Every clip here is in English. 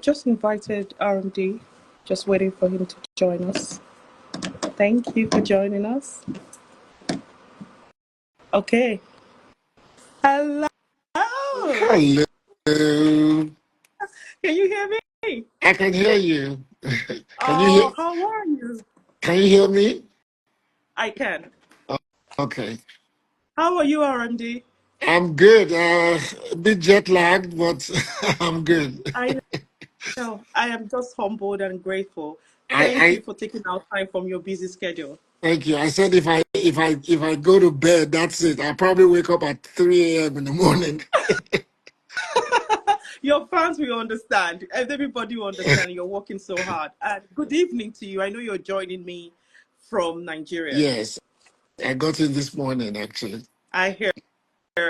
I've just invited RMD, just waiting for him to join us. Thank you for joining us. Okay. Hello. Hello. Can you hear me? I can hear you. Can you hear? Oh, how are you? Can you hear me? I can. Okay. How are you, RMD? I'm good. A bit jet lagged, but I'm good. I know. I am just humbled and grateful. Thank I you for taking out time from your busy schedule. thank you. I said if I go to bed, that's it. I'll probably wake up at 3 a.m. in the morning. Your fans will understand. Everybody will understand you're working so hard. And good evening to you. I know you're joining me from Nigeria. Yes, I got in this morning actually. I hear.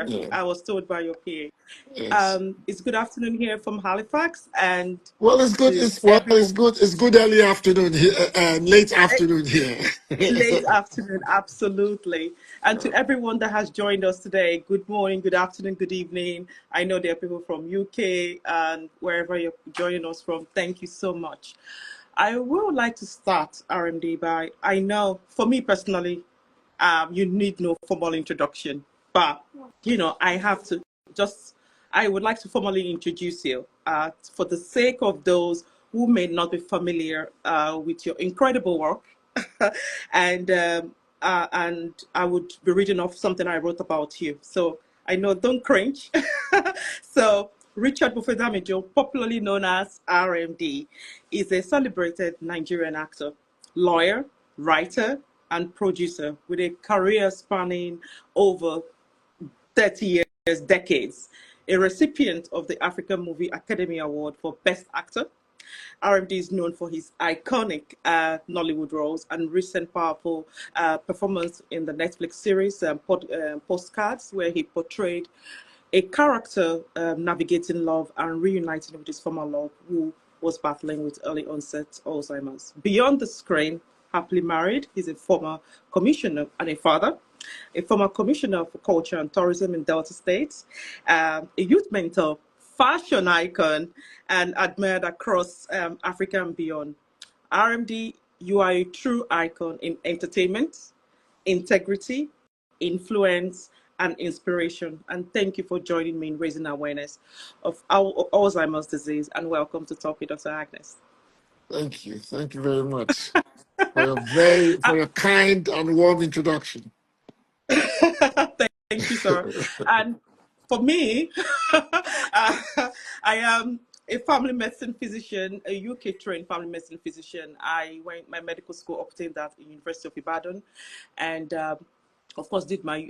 Yeah. I was told by your PA. Yes. It's good afternoon here from Halifax, and Well, it's good. to It's everyone. good. It's good early afternoon here, late afternoon here. Late afternoon, absolutely. And to everyone that has joined us today, good morning, good afternoon, good evening. I know there are people from UK and wherever you're joining us from. Thank you so much. I would like to start RMD by, I know for me personally, you need no formal introduction, but I have to just, I would like to formally introduce you for the sake of those who may not be familiar with your incredible work. And I would be reading off something I wrote about you. So I know, don't cringe. So Richard Bufedamijo, popularly known as RMD, is a celebrated Nigerian actor, lawyer, writer, and producer with a career spanning over 30 years, decades. A recipient of the African Movie Academy Award for Best Actor, RMD is known for his iconic Nollywood roles and recent powerful performance in the Netflix series Postcards, where he portrayed a character navigating love and reuniting with his former love, who was battling with early onset Alzheimer's. Beyond the screen, happily married, he's a former commissioner and a father, a former commissioner for culture and tourism in Delta State, a youth mentor, fashion icon, and admired across Africa and beyond. RMD, you are a true icon in entertainment, integrity, influence, and inspiration. And thank you for joining me in raising awareness of Alzheimer's disease. And welcome to Talk with Dr. Agnes. Thank you. Thank you very much for your kind and warm introduction. Thank you, sir. And for me, I am a family medicine physician, a UK trained family medicine physician. I went my medical school, obtained that in University of Ibadan, and of course did my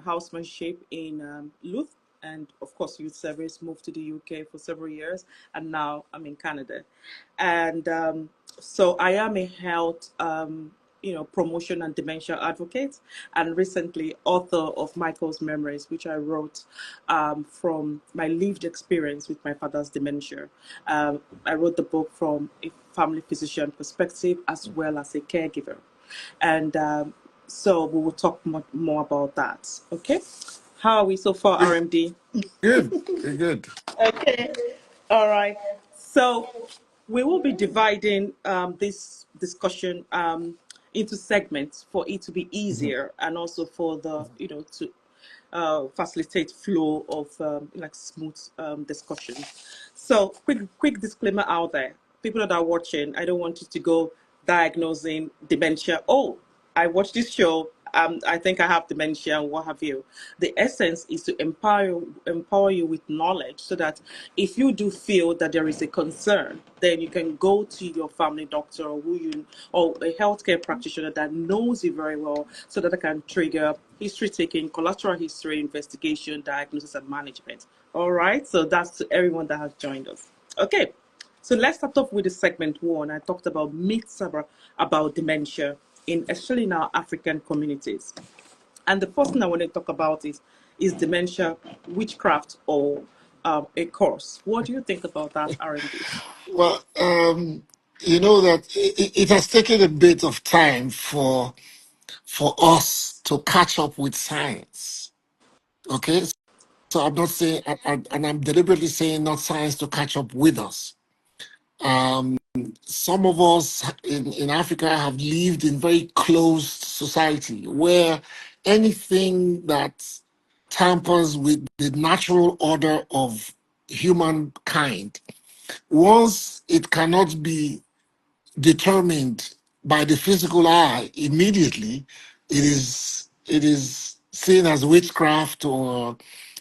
housemanship in Louth, and of course youth service. Moved to the UK for several years, and now I'm in Canada, and so I am a health promotion and dementia advocate, and recently author of Michael's Memories, which I wrote from my lived experience with my father's dementia. I wrote the book from a family physician perspective as well as a caregiver. And so we will talk more about that. Okay. How are we so far, RMD? Good. Good. Okay. All right. So we will be dividing this discussion into segments for it to be Mhm. easier, and also for the to facilitate flow of like smooth discussion. So quick disclaimer out there: people that are watching, I don't want you to go diagnosing dementia. Oh, I watched this show. I think I have dementia and what have you. The essence is to empower you with knowledge, so that if you do feel that there is a concern, then you can go to your family doctor, or a healthcare practitioner that knows you very well, so that they can trigger history taking, collateral history investigation, diagnosis, and management. All right. So that's to everyone that has joined us. Okay. So let's start off with the segment one. I talked about myths about dementia, especially in our African communities. And the first thing I want to talk about is dementia witchcraft or a curse. What do you think about that, R&D? Well, you know that it has taken a bit of time for us to catch up with science. Okay, So I'm not saying, and I'm deliberately saying not science to catch up with us. Some of us in Africa have lived in very closed society where anything that tampers with the natural order of humankind, once it cannot be determined by the physical eye immediately, it is seen as witchcraft or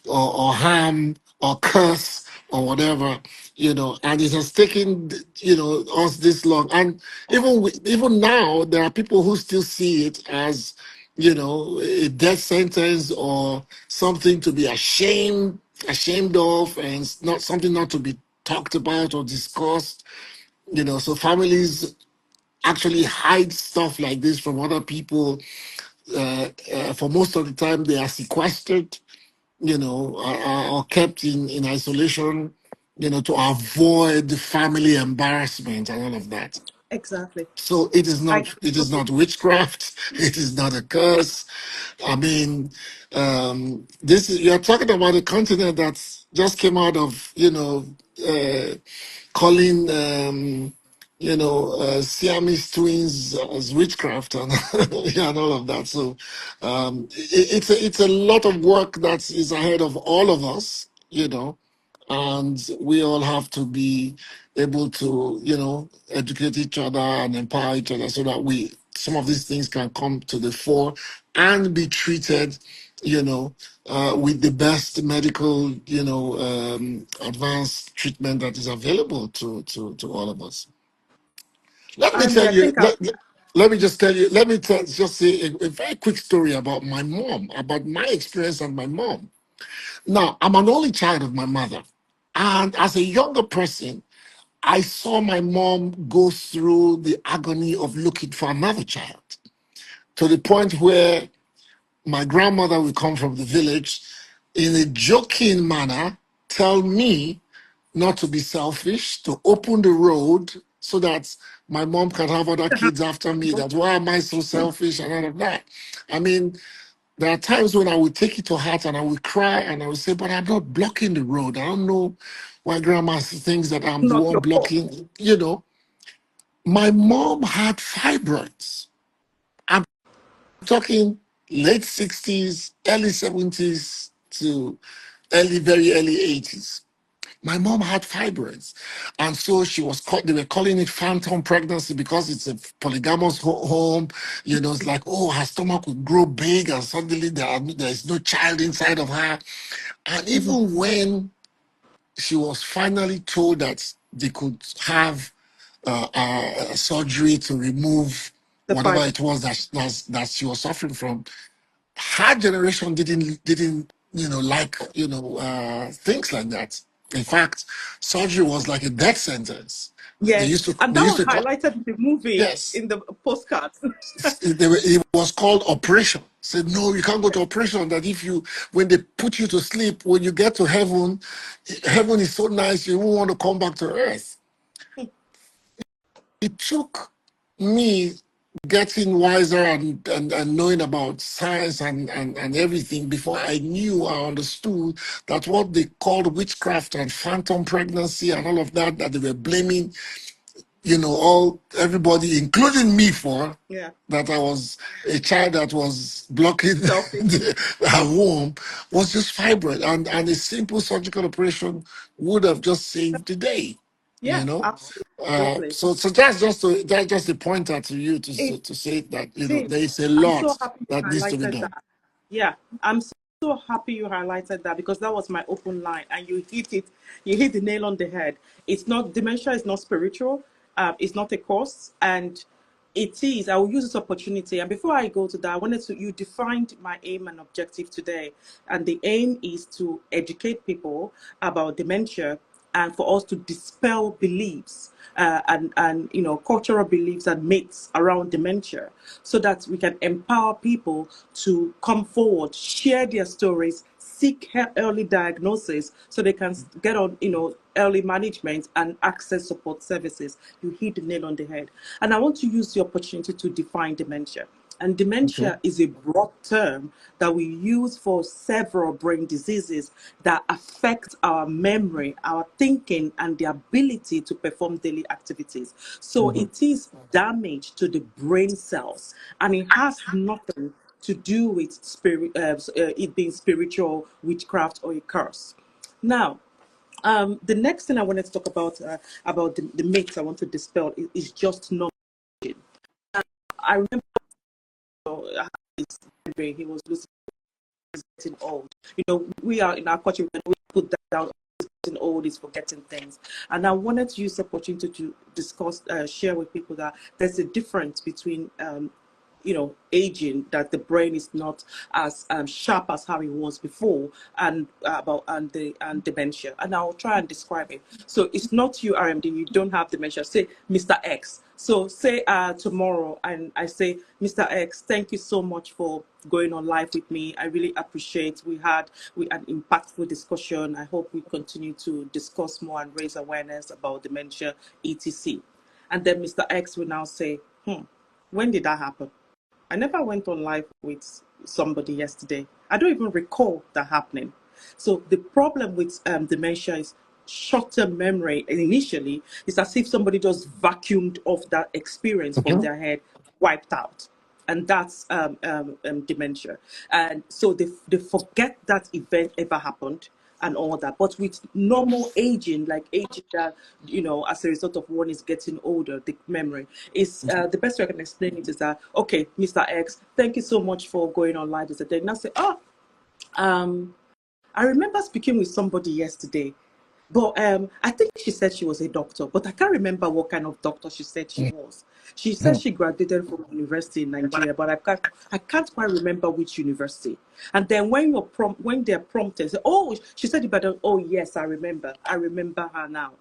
harm or curse or whatever, and it has taken us this long. And even now there are people who still see it as a death sentence or something to be ashamed of, and it's not something not to be talked about or discussed. So families actually hide stuff like this from other people. For most of the time, they are sequestered, or kept in isolation, to avoid the family embarrassment and all of that. Exactly. So it is I not it is not totally witchcraft. It is not a curse. I mean, this is you're talking about a continent that just came out of calling Siamese twins as witchcraft and yeah, and all of that. So it's a lot of work that is ahead of all of us. And we all have to be able to educate each other and empower each other so that we some of these things can come to the fore and be treated with the best medical advanced treatment that is available to all of us. Let me RMD, tell I you think I let me just tell you let me just say a very quick story about my mom, about my experience and my mom. Now, I'm an only child of my mother. And as a younger person, I saw my mom go through the agony of looking for another child to the point where my grandmother would come from the village in a joking manner, tell me not to be selfish, to open the road so that my mom can have other kids after me. That why am I so selfish and all of that? I mean, there are times when I would take it to heart and I would cry and I would say, but I'm not blocking the road. I don't know why grandma thinks that I'm the not one your fault. blocking. My mom had fibroids. I'm talking late 60s, early 70s to very early 80s. My mom had fibroids. And so they were calling it phantom pregnancy because it's a polygamous home. It's like, oh, her stomach would grow big and suddenly there's no child inside of her. And Mhm. even when she was finally told that they could have surgery to remove The whatever fiber. it was that she was suffering from, her generation didn't like things like that. In fact, surgery was like a death sentence. They Yes. used to And they that used was to call highlighted in the movie, yes. in the postcards. It was called operation. Said no, you can't go to operation. That if you when they put you to sleep, when you get to heaven, heaven is so nice you won't want to come back to earth. It took me getting wiser and knowing about science and everything before I understood that what they called witchcraft and phantom pregnancy and all of that they were blaming, all everybody, including me, for Yeah. that I was a child that was blocking Selfish. her womb was just fibroid, and a simple surgical operation would have just saved the day. you Yeah, know absolutely. so that's just a pointer to you It to say that is. there is a I'm lot so happy you that needs to be highlighted done. that. Yeah, I'm so happy you highlighted that because that was my open line and you hit it. You hit the nail on the head. It's not dementia. Is not spiritual. It's not a course, and it is. I will use this opportunity. And before I go to that, I wanted to. You defined my aim and objective today, and the aim is to educate people about dementia and for us to dispel beliefs and cultural beliefs and myths around dementia so that we can empower people to come forward, share their stories, seek early diagnosis so they can get on early management and access support services. You hit the nail on the head. And I want to use the opportunity to define dementia. And Okay. dementia is a broad term that we use for several brain diseases that affect our memory, our thinking, and the ability to perform daily activities. So Mhm. it is damage to the brain cells, and it has nothing to do with it being spiritual, witchcraft, or a curse. Now, the next thing I wanted to talk about the myths I want to dispel is just not. I remember he was losing, getting old. You know, we are in our culture, we put that down. Getting old is forgetting things, and I wanted to use the opportunity to discuss, share with people that there's a difference between aging, that the brain is not as sharp as how it was before, and and dementia. And I'll try and describe it. So it's not you, RMD, you don't have dementia. Say Mr. X. So say tomorrow, and I say, Mr. X, thank you so much for going on live with me. I really appreciate we had an impactful discussion. I hope we continue to discuss more and raise awareness about dementia, etc. And then Mr. X will now say, when did that happen? I never went on live with somebody yesterday. I don't even recall that happening. So the problem with dementia is short-term memory. And initially, it's as if somebody just vacuumed off that experience from Mhm. their head, wiped out. And that's dementia. And so they forget that event ever happened and all that. But with normal aging, like aging that, as a result of one is getting older, the memory is the best way I can explain it is that, okay, Mr. X, thank you so much for going online. Is and I say, um, I remember speaking with somebody yesterday, but I think she said she was a doctor, but I can't remember what kind of doctor she said she was. She said Mhm. she graduated from university in Nigeria, but I can't quite remember which university. And then when they're prompted, say, oh, she said about, oh yes, I remember her now.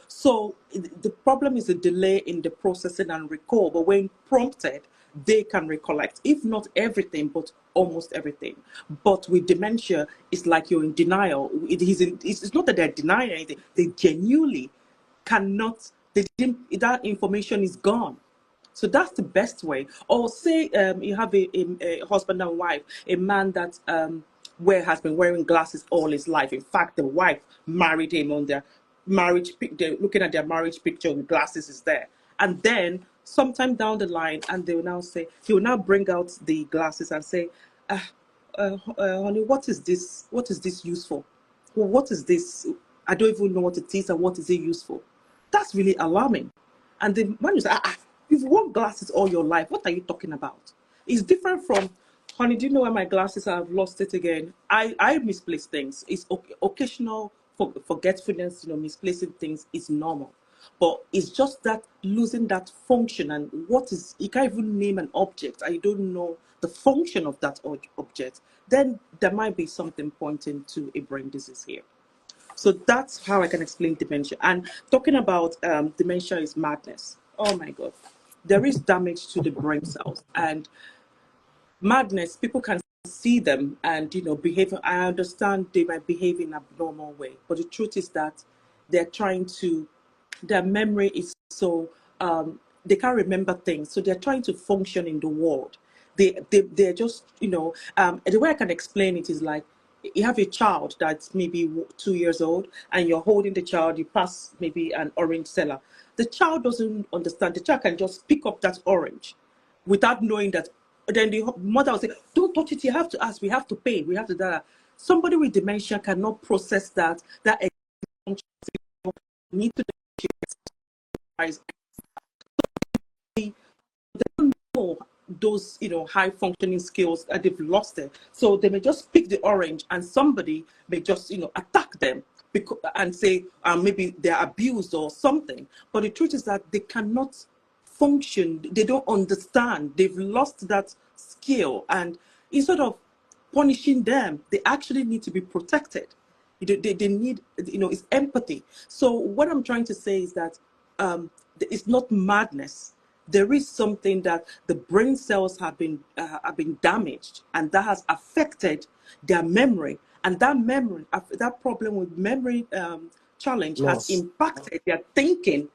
So the problem is a delay in the processing and recall, but when prompted, they can recollect, if not everything, but almost everything. But with dementia, it's like you're in denial. It's not that they're denying anything, they genuinely cannot, that information is gone. So that's the best way. Or say you have a husband and wife, a man that has been wearing glasses all his life. In fact, the wife married him on their they're looking at their marriage picture with glasses is there. And then sometime down the line, and he will now bring out the glasses and say, honey, what is this? What is this used for? Well, what is this? I don't even know what it is and what is it used for. That's really alarming. And the man is, you've worn glasses all your life. What are you talking about? It's different from, honey, do you know where my glasses are? I've lost it again. I misplace things. It's occasional forgetfulness, misplacing things is normal. But it's just that losing that function, and you can't even name an object and you don't know the function of that object, then there might be something pointing to a brain disease here. So that's how I can explain dementia. And talking about dementia is madness. Oh my God. There is damage to the brain cells. And madness, people can see them and, behave. I understand they might behave in an abnormal way. But the truth is that they're trying to, their memory is so, they can't remember things. So they're trying to function in the world. They're just, the way I can explain it is like, you have a child that's maybe 2 years old and you're holding the child, you pass maybe an orange seller. The child doesn't understand. The child can just pick up that orange without knowing that. Then the mother will say, don't touch it, you have to ask, we have to pay, we have to that. Somebody with dementia cannot process that need to know those high functioning skills that they've lost it, so they may just pick the orange and somebody may just attack them and say maybe they're abused or something. But the truth is that they cannot function, they don't understand, they've lost that skill. And instead of punishing them, they actually need to be protected. They need, it's empathy. So what I'm trying to say is that it's not madness. There is something that the brain cells have been damaged, and that has affected their memory. And that problem with memory challenge has Loss. impacted their thinking.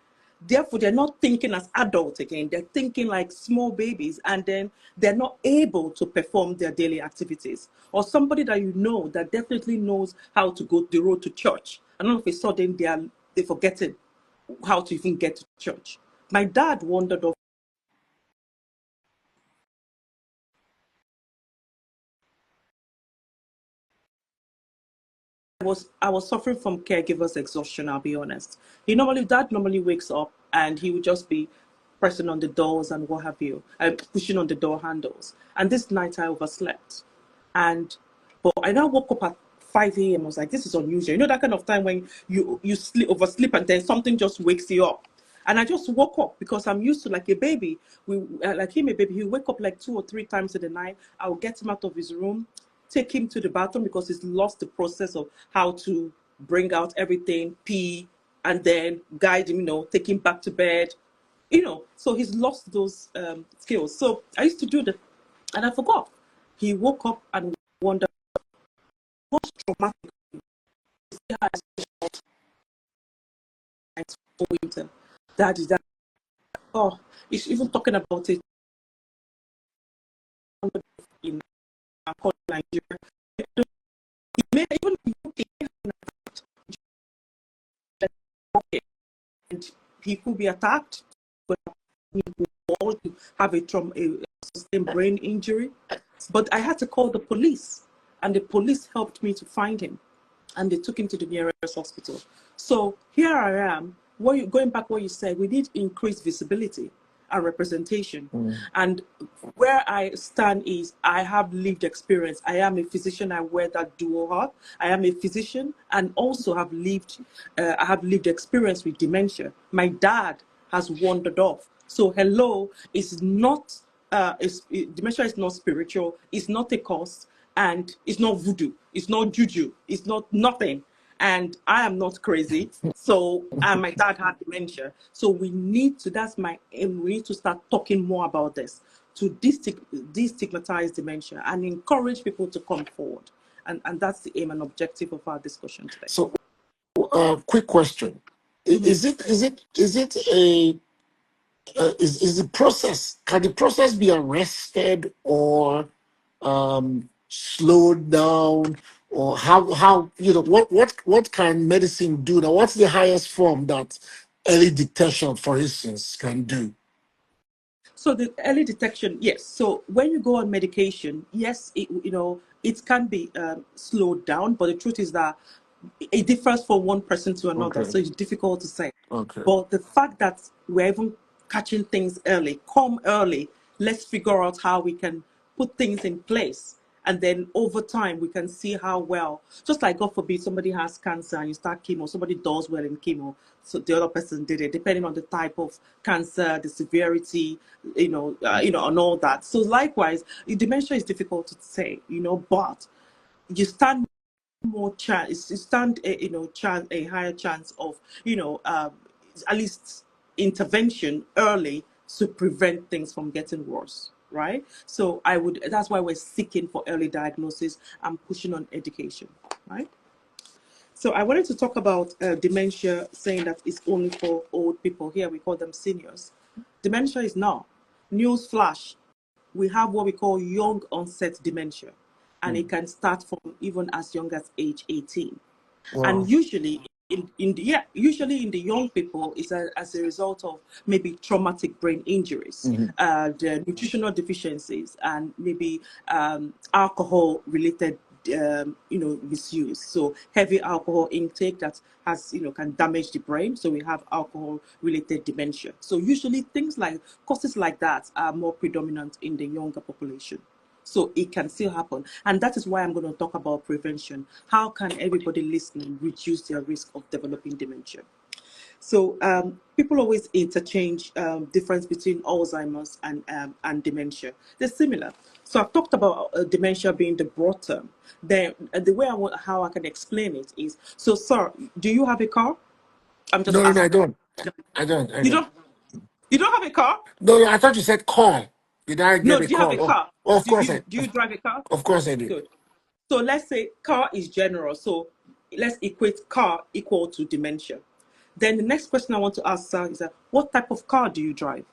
Therefore, they're not thinking as adults again. They're thinking like small babies, and then they're not able to perform their daily activities. Or somebody that you know that definitely knows how to go the road to church, and all of a sudden they're forgetting how to even get to church. My dad wandered off. I was suffering from caregivers exhaustion, I'll be honest. Dad normally wakes up and he would just be pressing on the doors and what have you, pushing on the door handles. And this night I overslept. But I now woke up at 5 a.m. I was like, this is unusual. You know that kind of time when you oversleep and then something just wakes you up. And I just woke up because I'm used to like a baby. Like him, a baby, he'll wake up like 2 or 3 times in the night. I'll get him out of his room, take him to the bathroom because he's lost the process of how to bring out everything, pee, and then guide him, take him back to bed, so he's lost those skills. So I used to do that, and I forgot. He woke up and wondered what's traumatic. Daddy, that, oh, he's even talking about it in Nigeria. He may even be and he could be attacked, but he could have a sustained brain injury. But I had to call the police, and the police helped me to find him, and they took him to the nearest hospital. So here I am. Going back what you said, we need increased visibility and representation. And where I stand is I have lived experience. I am a physician. I wear that dual hat. I am a physician and also have I have lived experience with dementia. My dad has wandered off. So hello is not, dementia is not spiritual. It's not a curse, and it's not voodoo. It's not juju. It's not nothing. And I am not crazy. So, and my dad had dementia. So we need to, that's my aim, we need to start talking more about this, to destigmatize dementia and encourage people to come forward. And that's the aim and objective of our discussion today. So, quick question. Is it a is the process, can the process be arrested or slowed down, or how what can medicine do now? What's the highest form that early detection, for instance, can do? So the early detection, yes. So when you go on medication, yes, it can be slowed down, but the truth is that it differs from one person to another, Okay. so it's difficult to say. Okay. But the fact that we're even catching things early, come early, let's figure out how we can put things in place. And then over time, we can see how well, just like God forbid, somebody has cancer and you start chemo, somebody does well in chemo, so the other person did it, depending on the type of cancer, the severity, and all that. So likewise, dementia is difficult to say, but you stand more chance, you stand a higher chance of at least intervention early to prevent things from getting worse, right? So that's why we're seeking for early diagnosis and pushing on education, right? So I wanted to talk about dementia, saying that it's only for old people. Here we call them seniors. Dementia is not. News flash, we have what we call young onset dementia, and it can start from even as young as age 18. Wow. And usually usually in the young people, it's as a result of maybe traumatic brain injuries, the nutritional deficiencies, and maybe alcohol related misuse. So heavy alcohol intake that has can damage the brain. So we have alcohol related dementia. So usually causes like that are more predominant in the younger population. So it can still happen. And that is why I'm going to talk about prevention. How can everybody listening reduce their risk of developing dementia? So people always interchange difference between Alzheimer's and dementia. They're similar. So I've talked about dementia being the broad term. Then the way how I can explain it is, so sir, do you have a car? I'm just No, asking. I don't. I don't. You don't? You don't have a car? No, I thought you said call. Did I No, get a do you have a call? car? Oh, of Do course you I. do you drive a car? Of course I do. Good. So let's say car is general. So let's equate car equal to dementia. Then the next question I want to ask, sir, is that what type of car do you drive?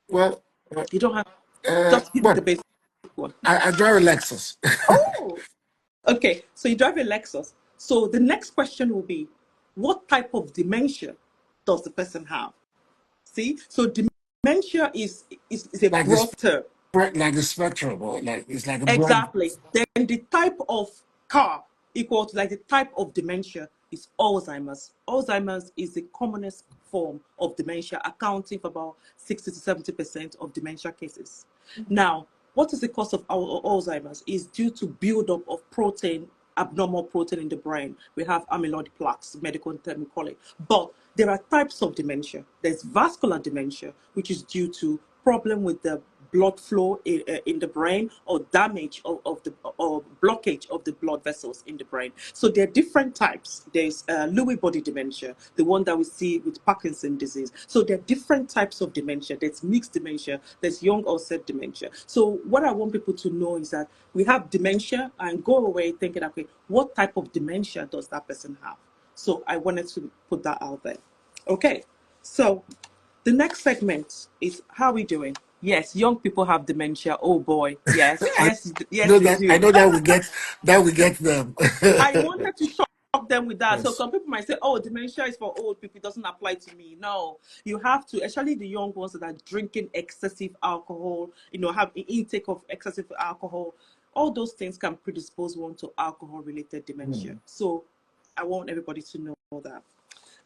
Well, You don't have, just give me the well, basic one. I drive a Lexus. Oh, okay. So you drive a Lexus. So the next question will be, what type of dementia does the person have? See, so dementia is a Like broad this, term. like the spectrum, or like it's like a broad. Exactly. Then the type of car equal to like the type of dementia is Alzheimer's. Alzheimer's is the commonest form of dementia, accounting for about 60 to 70% of dementia cases. Now, what is the cause of Alzheimer's? Is due to buildup of protein, abnormal protein in the brain. We have amyloid plaques, medical term we call it. But there are types of dementia. There's vascular dementia, which is due to problem with the blood flow in the brain, or damage of the, or blockage of the blood vessels in the brain. So there are different types. There's Lewy body dementia, the one that we see with Parkinson's disease. So there are different types of dementia. There's mixed dementia, there's young onset dementia. So what I want people to know is that we have dementia, and go away thinking, okay, what type of dementia does that person have? So I wanted to put that out there. Okay, so the next segment is how we doing? Yes, young people have dementia. Oh boy, yes, I yes, know they that. I do. know that we get them. I wanted to shock them with that. So Yes. some people might say, "Oh, dementia is for old people; it doesn't apply to me." No, you have to, especially the young ones that are drinking excessive alcohol. Have an intake of excessive alcohol. All those things can predispose one to alcohol-related dementia. Mm. So I want everybody to know that.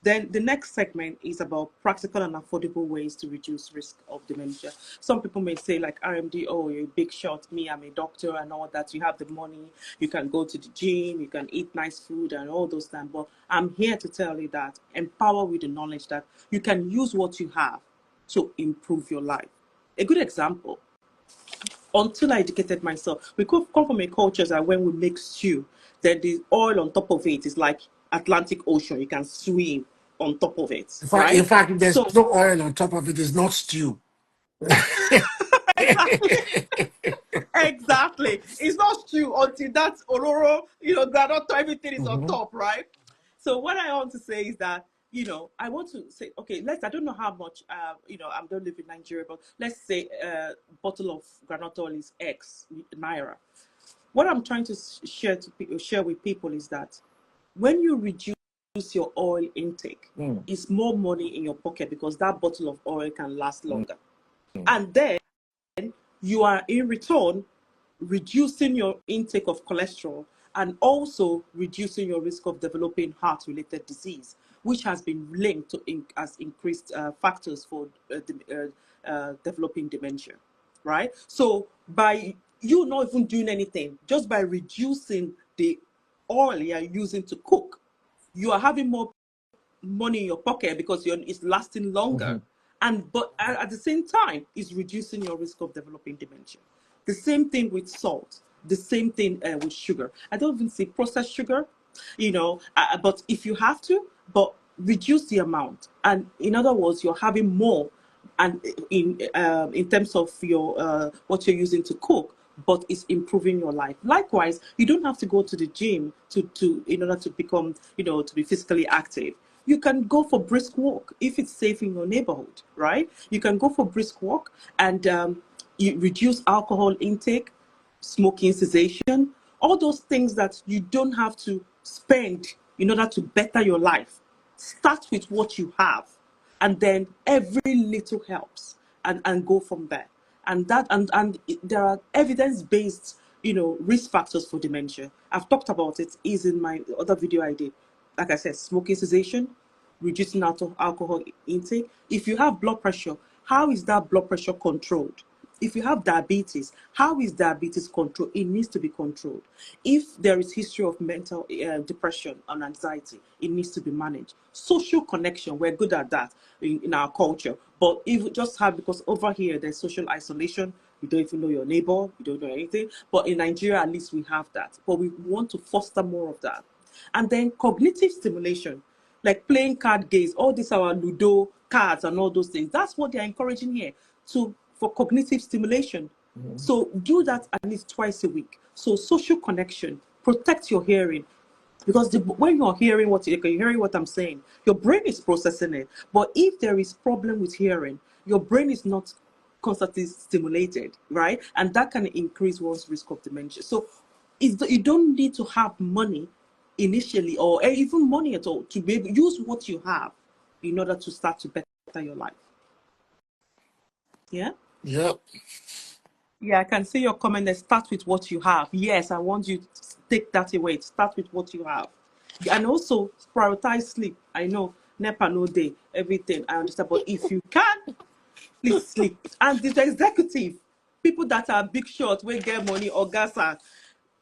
Then the next segment is about practical and affordable ways to reduce risk of dementia. Some people may say, like RMD, oh, you're a big shot. Me, I'm a doctor and all that. You have the money. You can go to the gym. You can eat nice food and all those things. But I'm here to tell you that, empower with the knowledge that you can use what you have to improve your life. A good example, until I educated myself, we could come from a culture that when we make stew, then the oil on top of it is like Atlantic Ocean. You can swim on top of it, In right? fact, there's So no oil on top of it. It's not stew. exactly, exactly. It's not stew until that's ororo, granola, everything is on Mhm. top, right? So what I want to say is that, I want to say, okay, I don't know how much, I don't live in Nigeria, but let's say a bottle of granola oil is X naira. What I'm trying to share with people is that when you reduce your oil intake, Mm. it's more money in your pocket because that bottle of oil can last Mm. longer. And then you are in return reducing your intake of cholesterol and also reducing your risk of developing heart-related disease, which has been linked to as increased factors for developing dementia, right? So by you not even doing anything, just by reducing the oil you're using to cook, you are having more money in your pocket because it's lasting longer, Mhm. and but at the same time it's reducing your risk of developing dementia. The same thing with salt, the same thing with sugar. I don't even say processed sugar, but if you have to, but reduce the amount. And in other words, you're having more, and in terms of your what you're using to cook, but it's improving your life. Likewise, you don't have to go to the gym to in order to become, to be physically active. You can go for brisk walk if it's safe in your neighborhood, right? You can go for brisk walk, and you reduce alcohol intake, smoking cessation, all those things that you don't have to spend in order to better your life. Start with what you have, and then every little helps, and go from there. There are evidence-based, risk factors for dementia. I've talked about it, is in my other video I did. Like I said, smoking cessation, reducing alcohol intake. If you have blood pressure, how is that blood pressure controlled? If you have diabetes, how is diabetes controlled? It needs to be controlled. If there is history of mental depression and anxiety, it needs to be managed. Social connection, we're good at that in our culture. But if we just have, because over here there's social isolation, you don't even know your neighbor, you don't know anything. But in Nigeria, at least we have that. But we want to foster more of that. And then cognitive stimulation, like playing card games, all these our Ludo cards and all those things. That's what they're encouraging here for cognitive stimulation. Mhm. So do that at least twice a week. So social connection, protect your hearing. Because when you're hearing you're hearing what I'm saying, your brain is processing it. But if there is problem with hearing, your brain is not constantly stimulated, right? And that can increase one's risk of dementia. So you don't need to have money initially, or even money at all, to be able use what you have in order to start to better your life. Yeah. Yeah. Yeah, I can see your comment that start with what you have. Yes, I want you to take that away. Start with what you have. And also prioritize sleep. I know NEPA no day, everything. I understand. But if you can, please sleep. And the executive, people that are big shot, will get money or gas,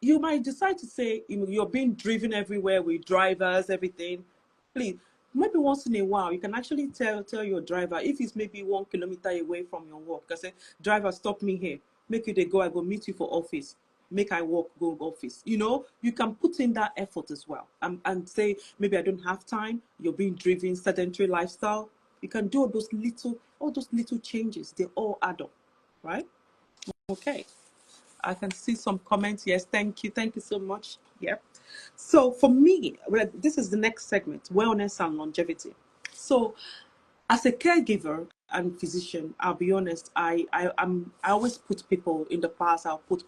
you might decide to say, you're being driven everywhere with drivers, everything. Please, maybe once in a while, you can actually tell your driver, if it's maybe 1 kilometer away from your work, you can say, driver, stop me here. Make you they go, I go meet you for office. Make I walk, go office. You can put in that effort as well. And say, maybe I don't have time. You're being driven, sedentary lifestyle. You can do all those little changes. They all add up, right? Okay. I can see some comments. Yes, thank you. Thank you so much. Yep. So for me, this is the next segment, wellness and longevity. So as a caregiver and physician, I'll be honest, I always put people in the past. I'll put,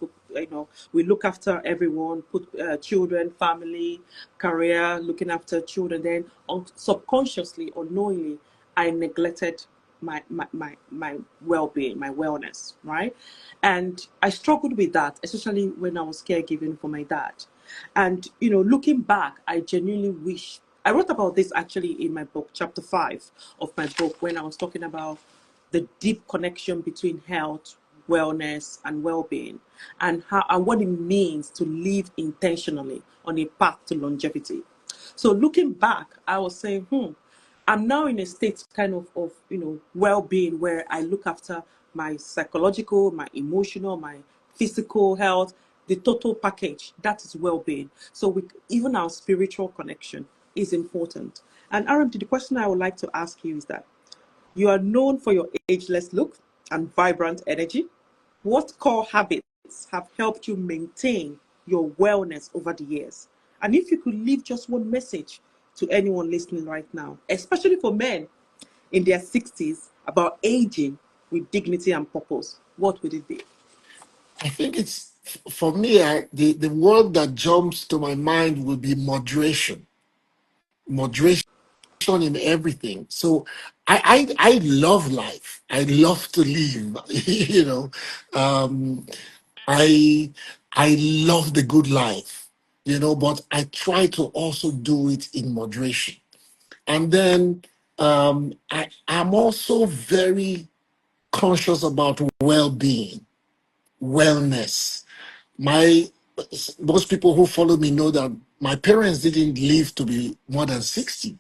we look after everyone, put children, family, career, looking after children. Then subconsciously, unknowingly, I neglected my well-being, my wellness, right? And I struggled with that, especially when I was caregiving for my dad. And looking back, I genuinely wish I wrote about this actually in my book, chapter 5 of my book, when I was talking about the deep connection between health, wellness, and well-being, and what it means to live intentionally on a path to longevity. So looking back, I was saying, I'm now in a state kind of well-being, where I look after my psychological, my emotional, my physical health, the total package. That is well-being. So even our spiritual connection is important. And RMD, the question I would like to ask you is that you are known for your ageless look and vibrant energy. What core habits have helped you maintain your wellness over the years? And if you could leave just one message to anyone listening right now, especially for men in their 60s, about aging with dignity and purpose, what would it be? I think it's for me. The word that jumps to my mind would be moderation. Moderation in everything. So I love life. I love to live. Um, I I love the good life. But I try to also do it in moderation. And then I'm also very conscious about well-being, wellness. My Most people who follow me know that my parents didn't live to be more than 60,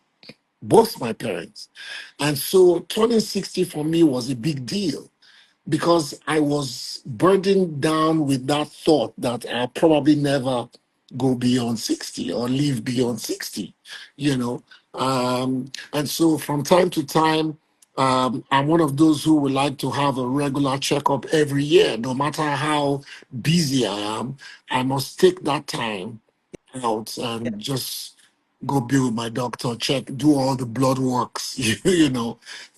both my parents. And so turning 60 for me was a big deal, because I was burdened down with that thought that I'll probably never go beyond 60 or live beyond 60, you know. And so from time to time, I'm one of those who would like to have a regular checkup every year. No matter how busy I am, I must take that time out Yeah. and just go be with my doctor, check, do all the blood works.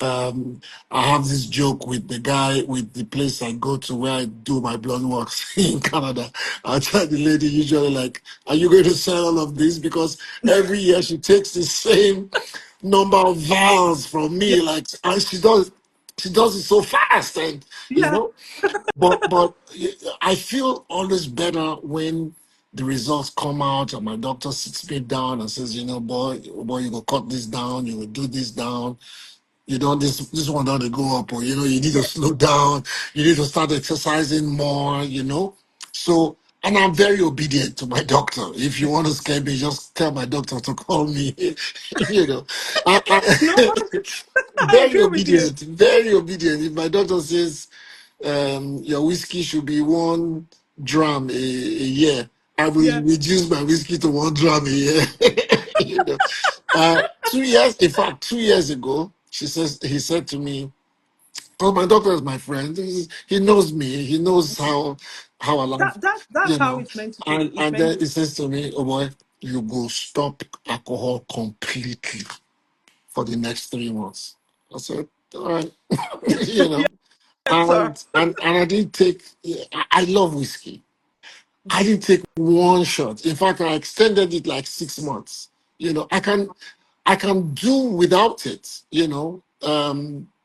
Um, I have this joke with the guy with the place I go to where I do my blood works in Canada. I tell the lady usually, like, are you going to sell all of this? Because every year she takes the same number of vials from Yeah. me, like, and she does it so fast, and you Yeah. know but I feel always better when the results come out and my doctor sits me down and says, boy, you go cut this down, you will do this down. This one don't go up, or you need to Yeah. slow down, you need to start exercising more, So, and I'm very obedient to my doctor. If you want to scare me, just tell my doctor to call me. you know. No, I Very agree with you. obedient, very obedient. If my doctor says your whiskey should be 1 dram a year, I will Yeah. reduce my whiskey to 1 dram a year. you know. 2 years, in fact, 2 years ago, he said to me, "Oh, my doctor is my friend. He knows me. He knows how I like, That's how it's meant to be. It's and meant then to he be. says to me, oh boy." you go stop alcohol completely for the next 3 months. I said, all right, you know, Yes, sir. and I didn't take. I love whiskey. I didn't take one shot. In fact, I extended it like 6 months. You know, I can do without it. You know,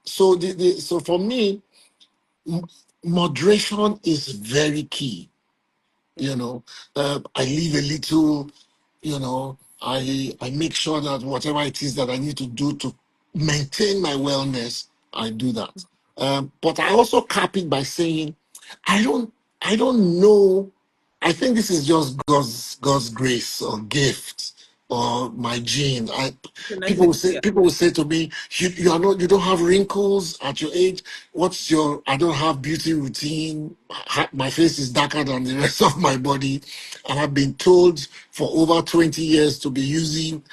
so so for me, m- moderation is very key. You know, I leave a little. You know, I make sure that whatever it is that I need to do to maintain my wellness, I do that. But I also cap it by saying, I don't I don't know. I think this is just God's grace or gift or my gene. Genetics, yeah. People will say to me, you are not, you don't have wrinkles at your age. What's your, I don't have beauty routine. My face is darker than the rest of my body. And I've been told for over 20 years to be using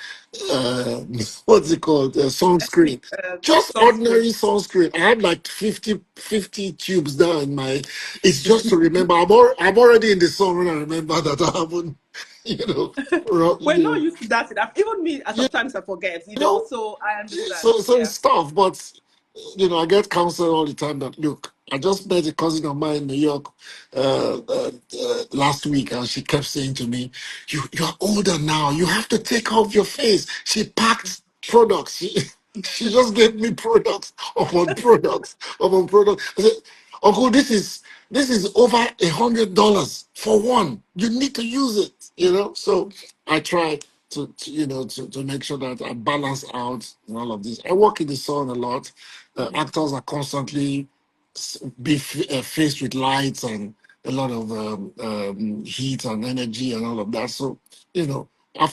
uh, what's it called? Sunscreen. Just Sunscreen. ordinary sunscreen. I had like 50 tubes down in my. It's just to remember. I'm already in the sun when I remember that I haven't, you know, We're not used to that enough. Even me, you sometimes I forget, know, so I understand. so Yeah. it's tough, but you know, I get counseled all the time that look, I just met a cousin of mine in New York last week, and she kept saying to me, you're older now. You have to take off your face." She packed products. She just gave me products upon products upon products. I said, "Uncle, this is over $100 for one. You need to use it." You know, so I try to make sure that I balance out in all of this. I work in the sun a lot. Actors are constantly faced with lights and a lot of heat and energy and all of that. So,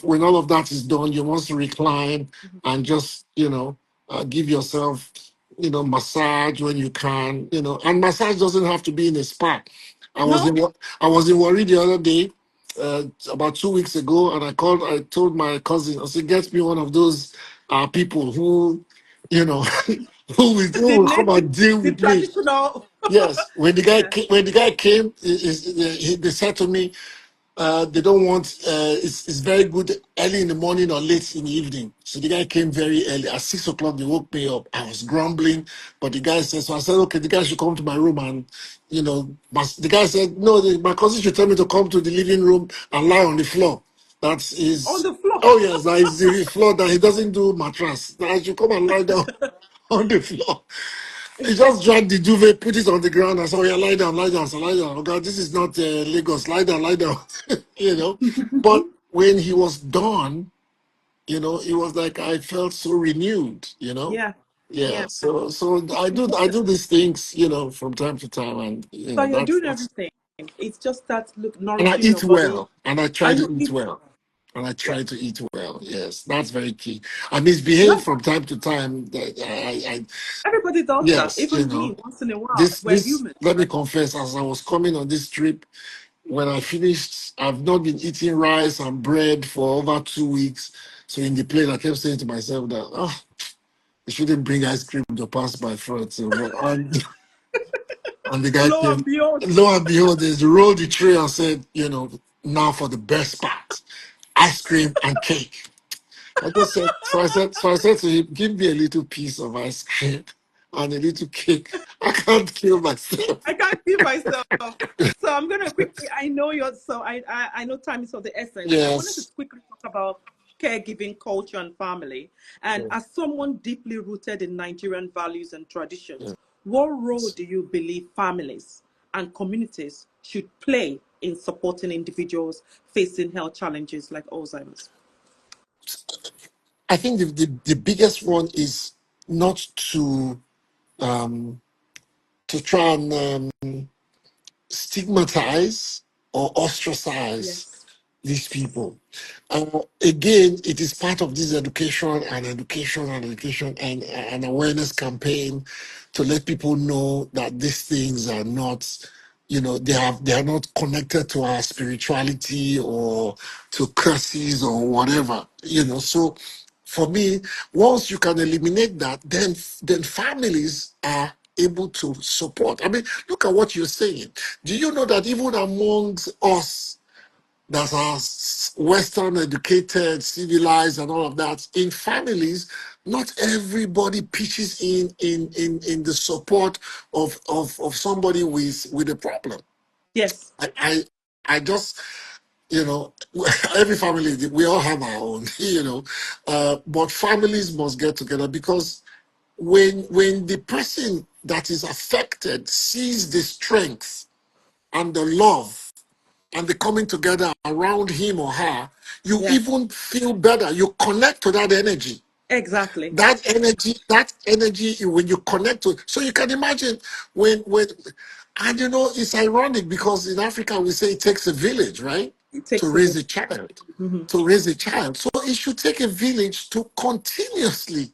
when all of that is done, you want to recline and just, give yourself, massage when you can, and massage doesn't have to be in a spa. I was in No, I was in Warri the other day, about 2 weeks ago, and I told my cousin, I said, get me one of those people who, you know, who the will come and native, deal the with me. traditional. Yes, Yeah. when the guy came, they said to me, they don't want. It's very good early in the morning or late in the evening. So the guy came very early at 6 o'clock. They woke me up. I was grumbling, but the guy said. So I said, okay, the guy should come to my room, and the guy said, no, my cousin should tell me to come to the living room and lie on the floor. That On is. the floor. Oh yes, that is the floor that he doesn't do mattress. That I should come and lie down on the floor. He just dragged the duvet, put it on the ground, and said, "Oh yeah, lie down, lie down." So lie down. Oh God, this is not Lagos. Lie down, lie down. you know. But when he was done, it was like I felt so renewed. Yeah. Yeah. Yeah. So I do these things, from time to time, and So you're that's doing that's. everything. It's just that look And I nourishing your eat body, well, and I try and to you eat eat well. well. And I Yeah. try to eat well. Yes, that's very key. I misbehave No, from time to time. everybody does that. Yes, Even me, once in a while. this We're this humans, let me right? confess, as I was coming on this trip, when I finished, I've not been eating rice and bread for over 2 weeks. So in the plane, I kept saying to myself that, I shouldn't bring ice cream to pass my front. So, and the guy Lo and came, behold, lo and behold, they rolled the tray and said, now for the best part, ice cream and cake. I just said, so I said to him, give me a little piece of ice cream and a little cake. I can't kill myself. I can't keep myself. So I'm gonna quickly. I know you're. So I know time is of the essence. I wanted to Yes. quickly talk about caregiving culture and family. And Yes. as someone deeply rooted in Nigerian values and traditions, what role do you believe families and communities should play in supporting individuals facing health challenges like Alzheimer's? I think the biggest one is not um, to try and stigmatize or ostracize Yes. these people. Again, it is part of this education and an awareness campaign to let people know that these things are not, they are not connected to our spirituality or to curses or whatever. So for me, once you can eliminate that, then families are able to support. I mean, look at what you're saying. Do you know that even amongst us, that are Western educated, civilized, and all of that. In families, not everybody pitches in the support of somebody with a problem. Yes. I, I I just, you know, every family, we all have our own, but families must get together, because when the person that is affected sees the strength and the love and the coming together around him or her, you Yeah. even feel better. You connect to that energy. Exactly. That energy, when you connect to, so you can imagine when, and it's ironic, because in Africa we say it takes a village, right, It to takes a raise village. a child, Hmm. So it should take a village to continuously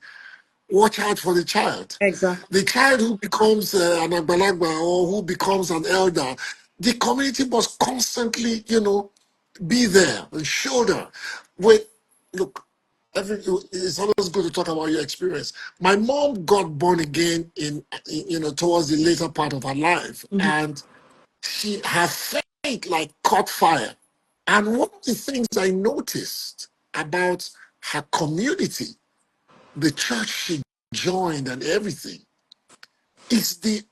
watch out for the child. Exactly. The child who becomes an agbalagba, or who becomes an elder, the community must constantly, be there and shoulder. Wait, look, it's always good to talk about your experience. My mom got born again towards the later part of her life, Hmm. and her faith like caught fire. And one of the things I noticed about her community, the church she joined and everything, is the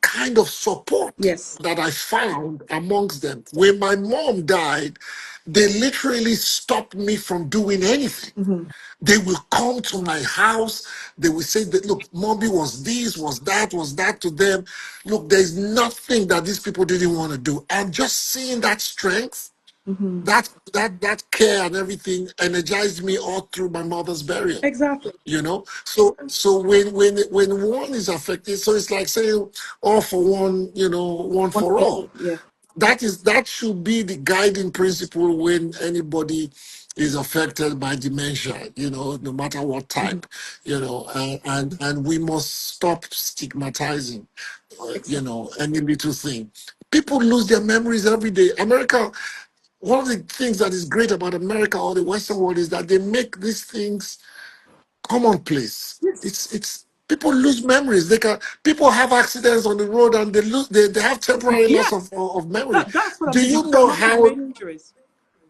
kind of support Yes. that I found amongst them. When my mom died, they literally stopped me from doing anything. Hmm. They will come to my house. They will say that, look, mommy was this, was that to them. Look, there's nothing that these people didn't want to do. And just seeing that strength, Hmm. that care and everything energized me all through my mother's burial. Exactly. So when one is affected, so it's like saying all for one, one One for for all. all. Yeah. That should be the guiding principle when anybody is affected by dementia, no matter what Hmm. type, and we must stop stigmatizing, Exactly. any little thing. People lose their memories every day. America, one of the things that is great about America or the Western world is that they make these things commonplace. Yes. It's people lose memories. People have accidents on the road, and they have temporary loss Yes. of memory. That's what I'm Do saying. you It's know traumatic how brain injuries.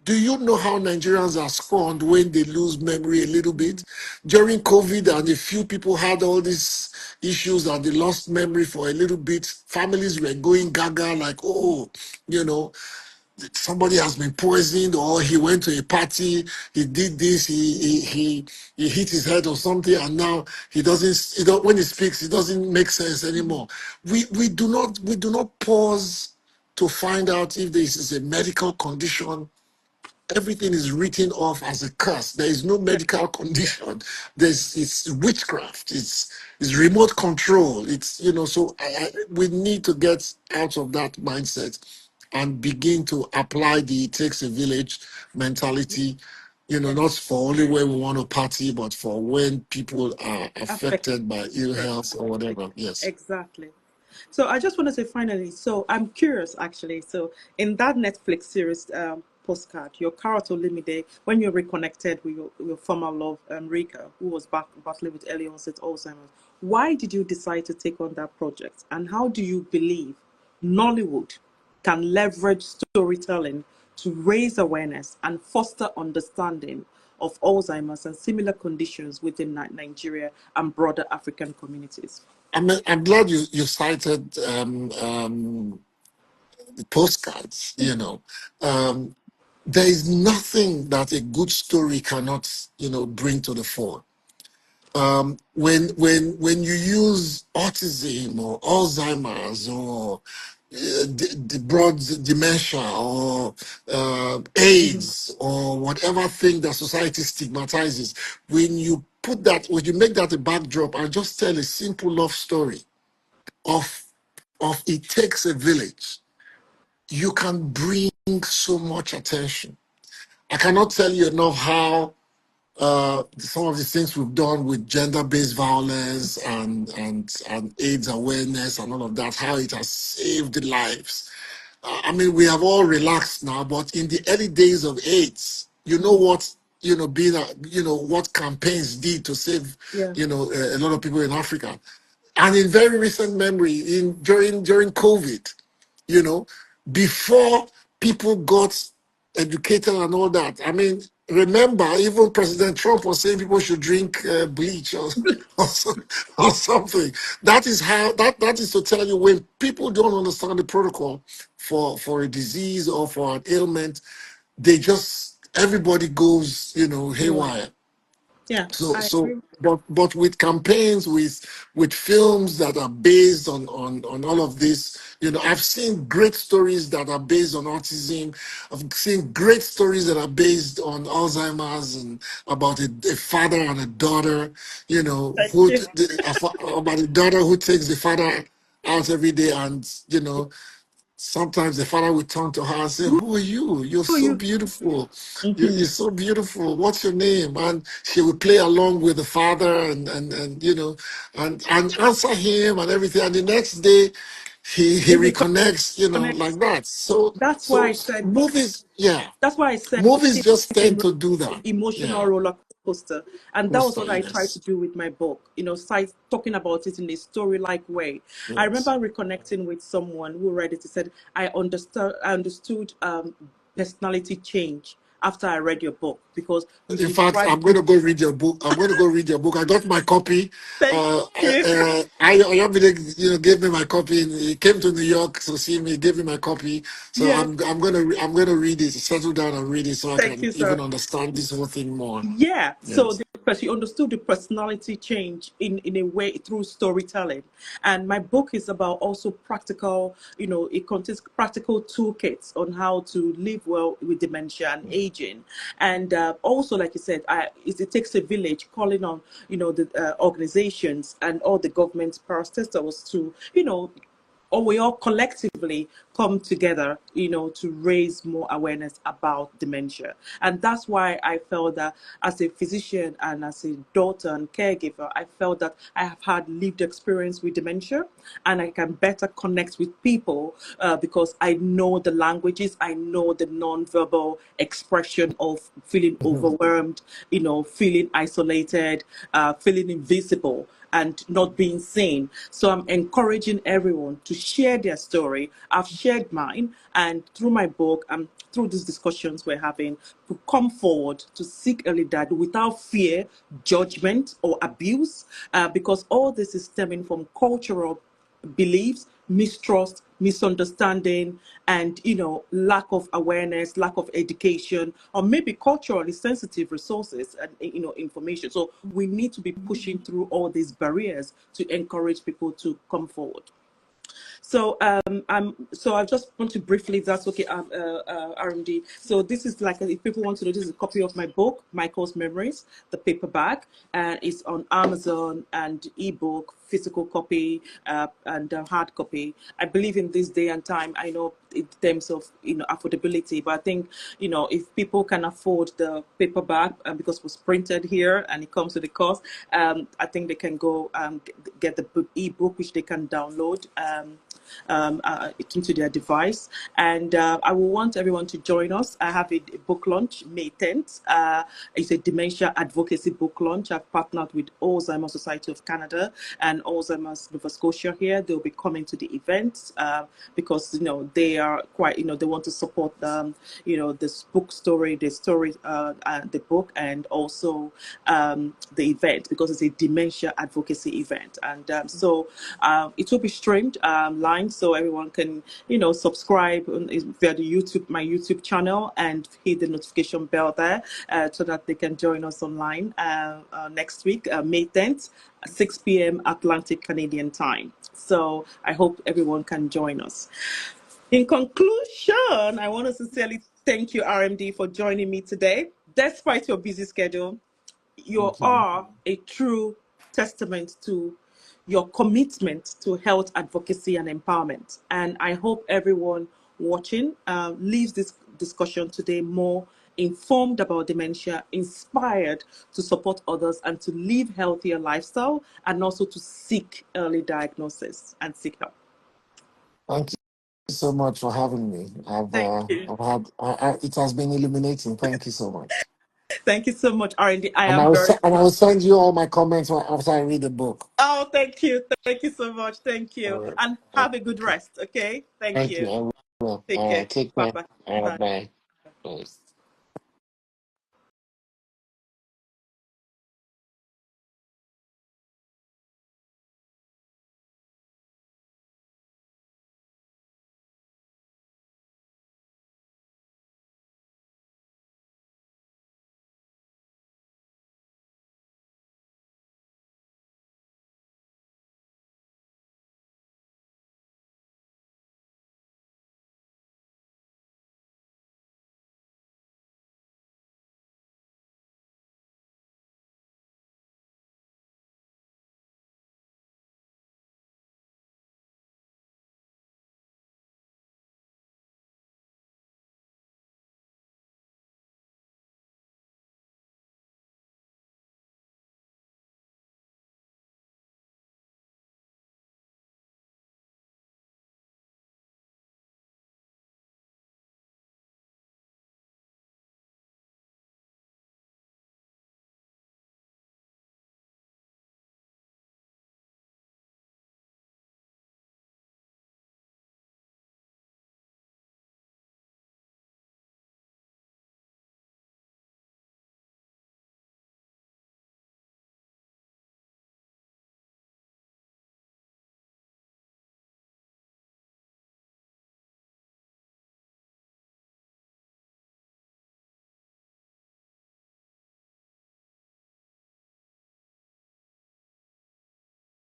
Nigerians are scorned when they lose memory a little bit? During COVID, and a few people had all these issues and they lost memory for a little bit. Families were going gaga, like, oh, you know, somebody has been poisoned, or he went to a party, he did this, he hit his head or something, and now when he speaks, it doesn't make sense Hmm. anymore. We do not pause to find out if this is a medical condition. Everything is written off as a curse. There is no Yeah. medical condition. It's witchcraft. It's remote control. So we need to get out of that mindset and begin to apply the "it takes a village" mentality. Not Yes. for only when we want to party, but for when people are Affected. affected by ill Yes. health or whatever. Yes. Exactly. So I just want to say finally, so I'm curious actually. So in that Netflix series postcard, your character Limide, when you reconnected with your former love, Rika, who was battling with early onset Alzheimer's, why did you decide to take on that project? And how do you believe Nollywood can leverage storytelling to raise awareness and foster understanding of Alzheimer's and similar conditions within Nigeria and broader African communities? I'm glad you cited the postcards. Um, there is nothing that a good story cannot, bring to the fore. When you use autism or Alzheimer's or the broad dementia or Mhm. AIDS or whatever thing that society stigmatizes, when you make that a backdrop and just tell a simple love story of "it takes a village," you can bring so much attention. I cannot tell you enough how some of the things we've done with gender-based violence and AIDS awareness and all of that, how it has saved lives. I mean, we have all relaxed now, but in the early days of AIDS, Mhm. what campaigns did to save, Yeah. a lot of people in Africa. And in very recent memory, during COVID, you know, before people got educated and all that. I mean, remember, even President Trump was saying people should drink bleach or, or something. That is how that is to tell you, when people don't understand the protocol for a disease or for an ailment, they just, everybody goes, Mm. haywire. Yeah, So I so agree. but with campaigns, with films that are based on all of this, I've seen great stories that are based on autism. I've seen great stories that are based on Alzheimer's, and about a father and a daughter, Thank you. about a daughter who takes the father out every day, and sometimes the father would turn to her and say, Who "Who are you? You're are so you? beautiful. Hmm. You're so beautiful. What's your name?" And she would play along with the father, and answer him and everything. And the next day, he They reconnects, reconnect. like that. So That's why so I said movies, yeah, That's why I said movies just it's tend to do that. emotional Yeah, roller coaster, and that was Costa, what I tried to yes, do with my book. Talking about it in a story-like way. I remember yes. reconnecting with someone who read it. He said, I understood personality change after I read your book because you In fact, described I'm going to go read your book. I'm going to go read your book. I got my copy. Thank you. I gave me my copy. And he came to New York to see me. Gave me my copy. So Yeah, I'm gonna read it. Settle down and read it so I thank can you, even sir. understand this whole thing more. Yeah, so Yes. because you understood the personality change in a way through storytelling. And my book is about also practical, it contains practical toolkits on how to live well with dementia and aging. And also, like you said, it takes a village, calling on, the organizations and all the government parastatals to, or we all collectively come together, to raise more awareness about dementia. And that's why I felt that as a physician and as a daughter and caregiver, I felt that I have had lived experience with dementia and I can better connect with people because I know the languages, I know the non-verbal expression of feeling overwhelmed, feeling isolated, feeling invisible and not being seen. So I'm encouraging everyone to share their story. I've shared mine, and through my book and through these discussions we're having, to come forward to seek early diagnosis without fear, judgment, or abuse, because all this is stemming from cultural beliefs, mistrust, misunderstanding, and lack of awareness, lack of education, or maybe culturally sensitive resources and information. So we need to be pushing through all these barriers to encourage people to come forward. So I just want to briefly, if that's okay, RMD. So this is like, if people want to know, this is a copy of my book, Michael's Memories, the paperback, and it's on Amazon and ebook, physical copy, and hard copy. I believe in this day and time, I know in terms of affordability, but I think if people can afford the paperback because it was printed here and it comes with the cost, I think they can go get the ebook, which they can download. Into their device. And I will want everyone to join us. I have a book launch May 10th. It's a dementia advocacy book launch. I've partnered with Alzheimer's Society of Canada and Alzheimer's Nova Scotia here. They'll be coming to the event because they are quite they want to support this book story, the book, and also the event because it's a dementia advocacy event. And so it will be streamed live, so everyone can subscribe via the my YouTube channel and hit the notification bell there so that they can join us online next week, May 10th, 6 p.m. Atlantic Canadian time. So I hope everyone can join us. In conclusion, I want to sincerely thank you, RMD, for joining me today. Despite your busy schedule, you Thank you. are a true testament to your commitment to health advocacy and empowerment. And I hope everyone watching leaves this discussion today more informed about dementia, inspired to support others and to live healthier lifestyle, and also to seek early diagnosis and seek help. Thank you so much for having me. Thank you. It has been illuminating. Thank you so much. Thank you so much, R&D. I And am very I will send you all my comments after I read the book. Oh, thank you. Thank you so much. Thank All you. right. And have a good Okay. rest, okay? Thank Thank you. you. I will. Take care. Take care. Bye-bye. All right. Bye. Bye. host.